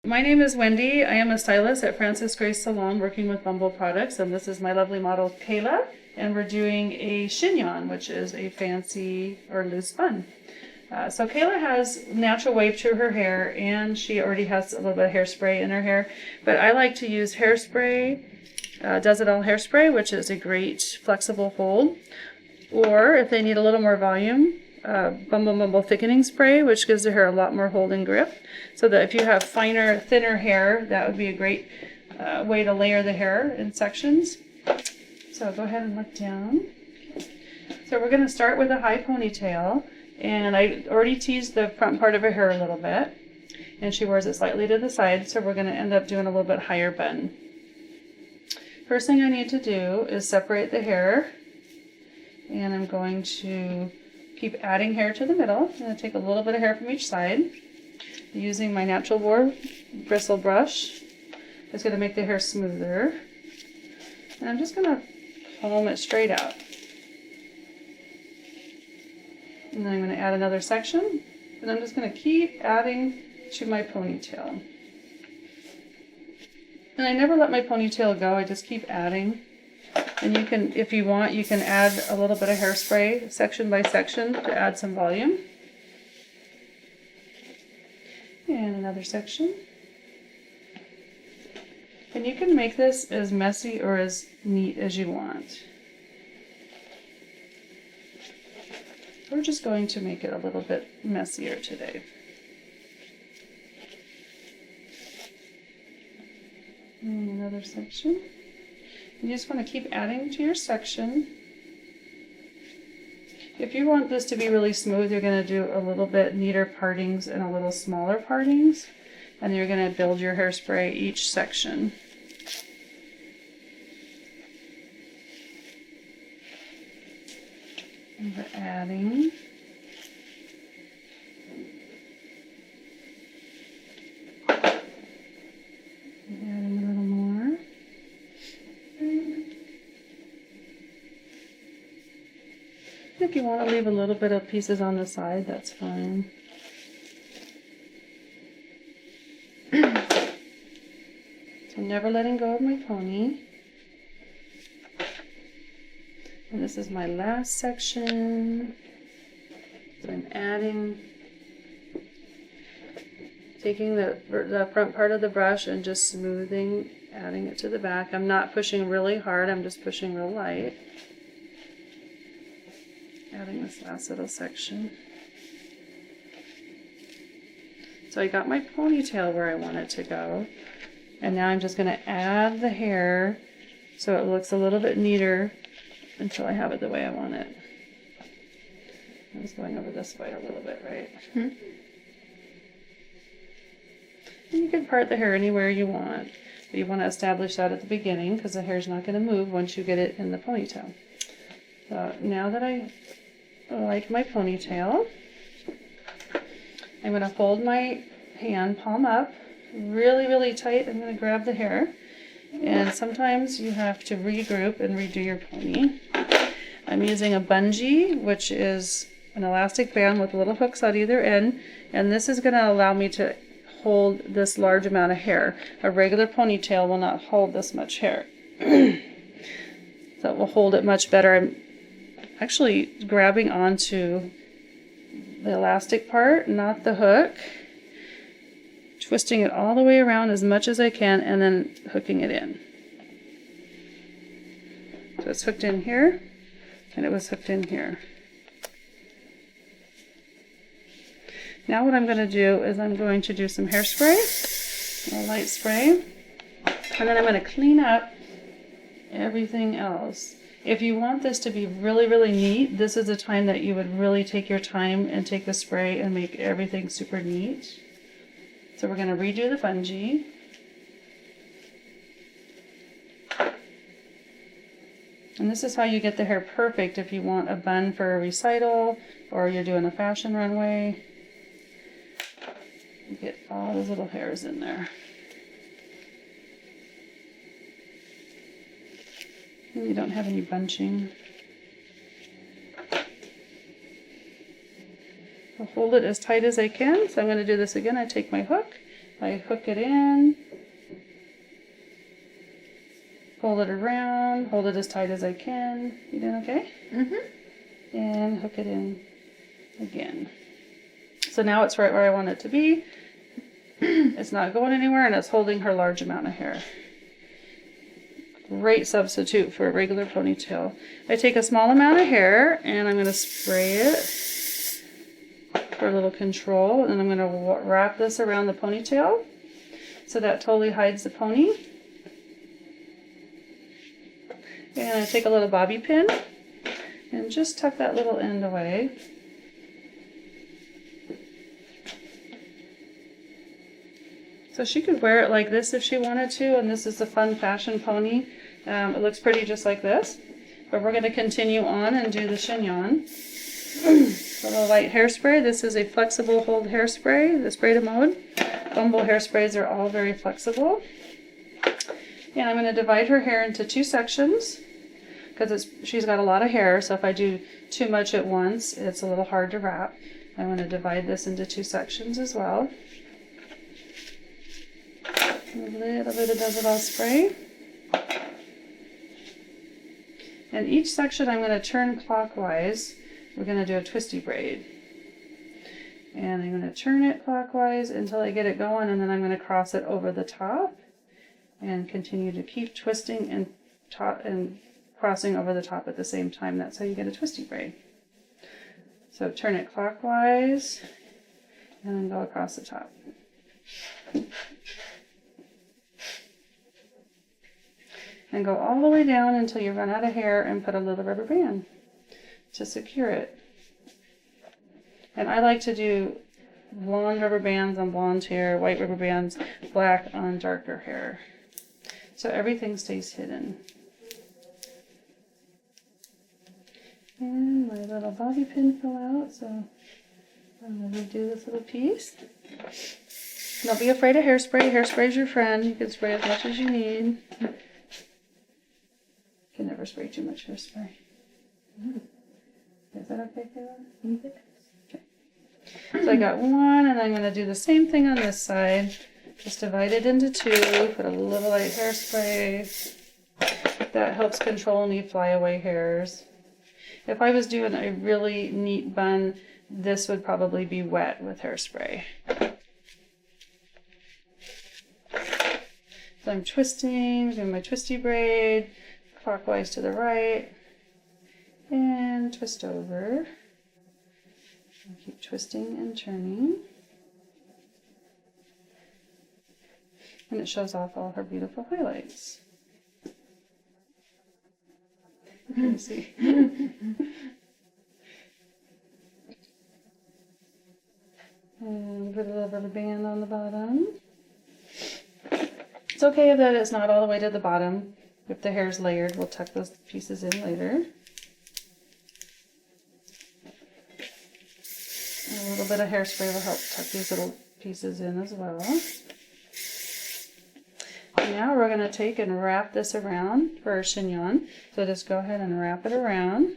My name is Wendy. I am a stylist at Francis Grace Salon working with Bumble products, and this is my lovely model Kayla, and we're doing a chignon, which is a fancy or loose bun. So Kayla has natural wave to her hair, and she already has a little bit of hairspray in her hair, but I like to use hairspray, Does It All hairspray, which is a great flexible hold, or if they need a little more volume, Bumble thickening spray, which gives the hair a lot more hold and grip, so that if you have finer, thinner hair, that would be a great way to layer the hair in sections. So go ahead and look down. So we're going to start with a high ponytail, and I already teased the front part of her hair a little bit, and she wears it slightly to the side, so we're going to end up doing a little bit higher bun. First thing I need to do is separate the hair, and I'm going to keep adding hair to the middle. I'm going to take a little bit of hair from each side. Using my natural wool bristle brush, it's going to make the hair smoother. And I'm just going to comb it straight out. And then I'm going to add another section. And I'm just going to keep adding to my ponytail. And I never let my ponytail go, I just keep adding. And you can, if you want, you can add a little bit of hairspray section by section to add some volume. And another section. And you can make this as messy or as neat as you want. We're just going to make it a little bit messier today. And another section. You just want to keep adding to your section. If you want this to be really smooth, you're going to do a little bit neater partings and a little smaller partings. And you're going to build your hairspray each section. And we're adding. If you want to leave a little bit of pieces on the side, that's fine. So I'm never letting go of my pony. And this is my last section. So I'm adding, taking the front part of the brush and just smoothing, adding it to the back. I'm not pushing really hard, I'm just pushing real light. Adding this last little section. So I got my ponytail where I want it to go, and now I'm just going to add the hair so it looks a little bit neater until I have it the way I want it. I'm just going over this way a little bit, right? And you can part the hair anywhere you want, but you want to establish that at the beginning because the hair is not going to move once you get it in the ponytail. So now that I like my ponytail, I'm going to hold my hand palm up really, really tight. I'm going to grab the hair, and sometimes you have to regroup and redo your pony. I'm using a bungee, which is an elastic band with little hooks on either end, and this is going to allow me to hold this large amount of hair. A regular ponytail will not hold this much hair. So it will hold it much better. I'm actually grabbing onto the elastic part, not the hook, twisting it all the way around as much as I can, and then hooking it in. So it's hooked in here, and it was hooked in here. Now what I'm going to do is I'm going to do some hairspray, a light spray, and then I'm going to clean up everything else. If you want this to be really, really neat, this is the time that you would really take your time and take the spray and make everything super neat. So we're going to redo the bungee. And this is how you get the hair perfect if you want a bun for a recital or you're doing a fashion runway. You get all those little hairs in there. You don't have any bunching. I'll hold it as tight as I can. So I'm going to do this again. I take my hook I hook it in, pull it around, hold it as tight as I can. You doing okay? Mm-hmm. And hook it in again. So now it's right where I want it to be. It's not going anywhere, and it's holding her large amount of hair. Great substitute for a regular ponytail. I take a small amount of hair and I'm going to spray it for a little control, and I'm going to wrap this around the ponytail so that totally hides the pony. And I take a little bobby pin and just tuck that little end away. So she could wear it like this if she wanted to, and this is a fun fashion pony. It looks pretty just like this, but we're going to continue on and do the chignon. A little light hairspray. This is a flexible hold hairspray, the spray to mode. Bumble hairsprays are all very flexible. And I'm going to divide her hair into 2 sections because she's got a lot of hair, so if I do too much at once, it's a little hard to wrap. I'm going to divide this into 2 sections as well. A little bit of Does It All spray. And each section I'm going to turn clockwise. We're going to do a twisty braid. And I'm going to turn it clockwise until I get it going, and then I'm going to cross it over the top and continue to keep twisting and crossing over the top at the same time. That's how you get a twisty braid. So turn it clockwise and then go across the top. And go all the way down until you run out of hair and put a little rubber band to secure it. And I like to do blonde rubber bands on blonde hair, white rubber bands, black on darker hair. So everything stays hidden. And my little bobby pin fell out, so I'm going to do this little piece. Don't be afraid of hairspray. Hairspray's your friend. You can spray as much as you need. You can never spray too much hairspray. Is that okay, Kayla? Okay. So I got one, and I'm going to do the same thing on this side. Just divide it into 2, put a little light hairspray. That helps control any flyaway hairs. If I was doing a really neat bun, this would probably be wet with hairspray. So I'm twisting, doing my twisty braid, clockwise to the right, and twist over. And keep twisting and turning. And it shows off all her beautiful highlights. Let me see. And put a little rubber band on the bottom. It's okay that it's not all the way to the bottom. If the hair is layered, we'll tuck those pieces in later. And a little bit of hairspray will help tuck these little pieces in as well. Now we're going to take and wrap this around for our chignon. So just go ahead and wrap it around.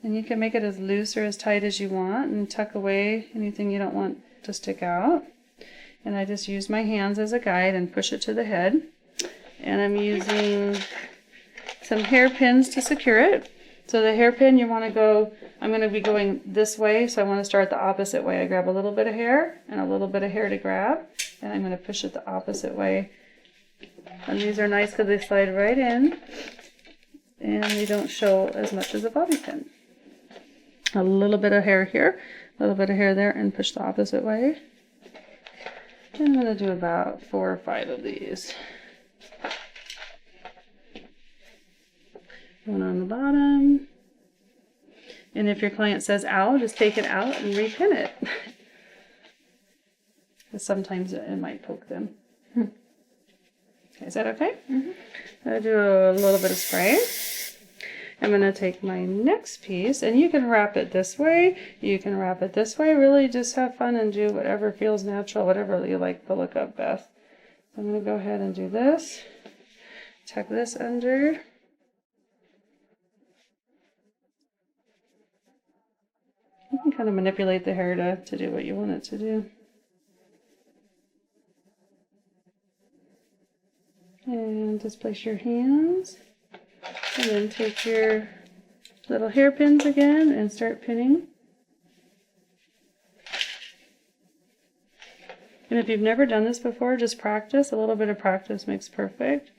And you can make it as loose or as tight as you want and tuck away anything you don't want to stick out. And I just use my hands as a guide and push it to the head. And I'm using some hairpins to secure it. So the hairpin, you want to go, I'm going to be going this way, so I want to start the opposite way. I grab a little bit of hair and a little bit of hair to grab, and I'm going to push it the opposite way. And these are nice because they slide right in, and they don't show as much as a bobby pin. A little bit of hair here, a little bit of hair there, and push the opposite way. And I'm going to do about 4 or 5 of these. One on the bottom. And if your client says ow, just take it out and repin it. Because sometimes it might poke them. Okay, is that okay? I'll do a little bit of spray. I'm going to take my next piece, and you can wrap it this way, you can wrap it this way. Really just have fun and do whatever feels natural, whatever you like the look of best. So I'm going to go ahead and do this. Tuck this under. You can kind of manipulate the hair to do what you want it to do. And just place your hands, and then take your little hairpins again and start pinning. And if you've never done this before, just practice. A little bit of practice makes perfect.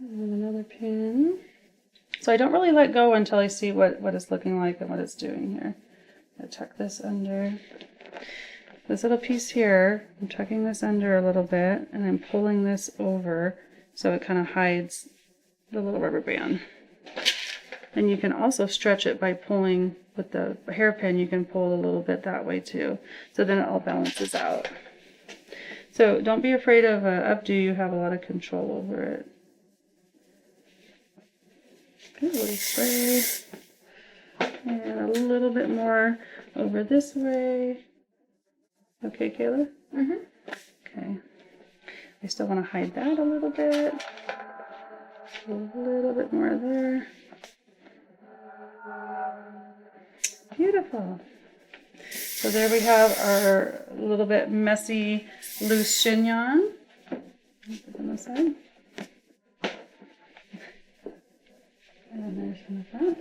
And another pin. So I don't really let go until I see what it's looking like and what it's doing here. I tuck this under. This little piece here, I'm tucking this under a little bit, and I'm pulling this over so it kind of hides the little rubber band. And you can also stretch it by pulling with the hairpin. You can pull a little bit that way too. So then it all balances out. So don't be afraid of an updo. You have a lot of control over it. Okay, a little spray. And a little bit more over this way. Okay, Kayla? Mm-hmm. Okay. I still want to hide that a little bit. A little bit more there. Beautiful. So there we have our little bit messy, loose chignon. Put it on the side. And there's from the front.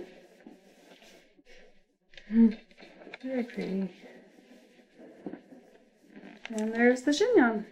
Very pretty. And there's the chignon.